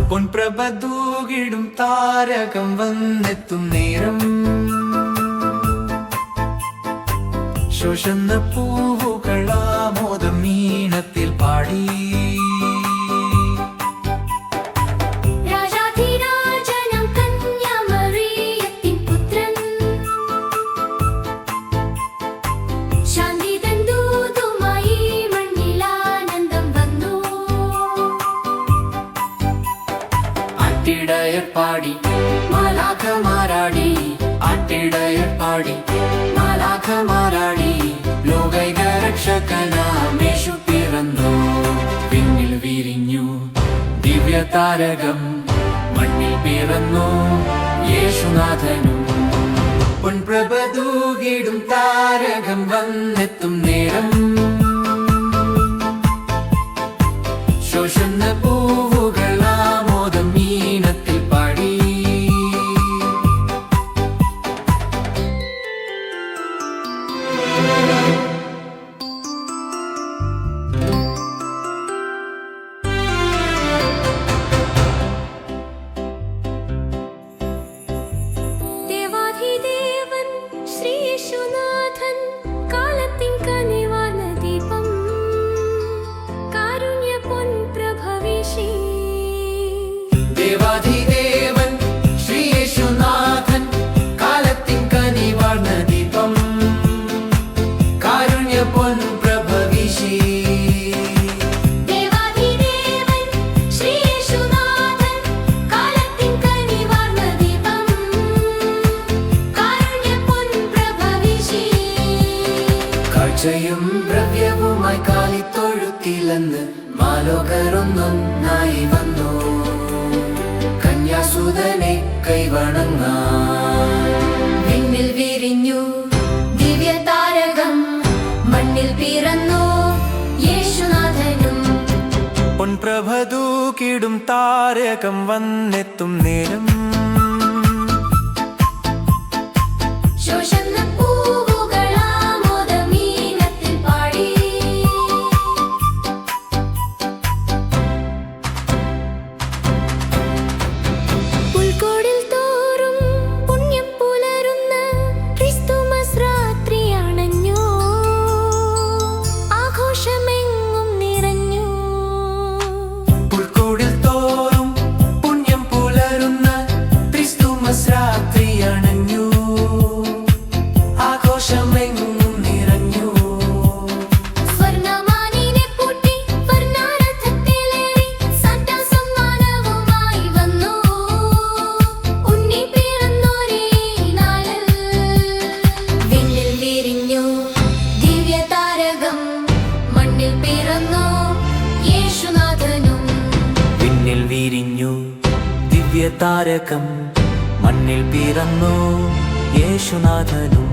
പൊൻപ്രഭ തൂകിടും താരകം വന്നെത്തും നേരം, ശോഷന്ന പൂവുകളാമോദം ഈണത്തിൽ പാടി. ആട്ടിടയർ പാടി മാലാഖമാരാടി, ആട്ടിടയർ പാടി മാലാഖമാരാടി, ലോകൈക രക്ഷകനാമേശു പിറന്നു. പിന്നിൽ വിരിഞ്ഞു ദിവ്യ താരകം, മണ്ണിൽ പിറന്നു യേശുനാഥനും. പൊൻപ്രഭ തൂകിടും താരകം വന്നെത്തും നേരം, ശോഷന്ന പൂവുകളാമോദം ഈണത്തിൽ പാടി. ദേവാധിദേവൻ ശ്രീ യേശുനാഥൻ, കാലത്തിൻ കനിവാർന്ന ദീപം, കാരുണ്യ പൊൻപ്രഭ വീശി. ദേവാധിദേവൻ ശ്രീ യേശുനാഥൻ, കാലത്തിൻ കനിവാർന്ന ദീപം, കാരുണ്യ പൊൻപ്രഭ വീശി. കാഴ്ചയും ദ്രവ്യവുമായി കാലിത്തൊഴുത്തിലെന്ന് മാലോകരൊന്നൊന്നായി വന്നു, കന്യാസുതനെ കൈവണങ്ങാൻ. വിണ്ണിൽ വിരിഞ്ഞു ദിവ്യ താരകം, മണ്ണിൽ പിറന്നു യേശുനാഥനും. പൊൻപ്രഭ തൂകിടും താരകം വന്നെത്തും നേരം, ശോഷന്ന പൂവുകളാമോദം ഈണത്തിൽ പാടി. പുൽക്കോടിൽ തോറും പുണ്യം പുലരുന്ന ക്രിസ്തുമസ് രാത്രിയണഞ്ഞു, ആഘോഷമെങ്ങും നിറഞ്ഞു. പുൽക്കൂടിൽ തോറും പുണ്യം പുലരുന്ന ക്രിസ്തുമസ് രാത്രിയണഞ്ഞു, ആഘോഷമെങ്ങും നിറഞ്ഞു. സ്വർണ്ണമാനിനെ പൂട്ടി വർണ്ണരഥത്തിലേറി സാന്റാ സമ്മാനവുമായി വന്നു, ഉണ്ണി പിറന്നോരേ നാളിൽ. വിണ്ണിൽ വിരിഞ്ഞു ദിവ്യ താരകം, മണ്ണിൽ പിറന്നു യേശുനാഥനും. പിന്നിൽ വിരിഞ്ഞു ദിവ്യ താരകം, മണ്ണിൽ പിറന്നു യേശുനാഥനും.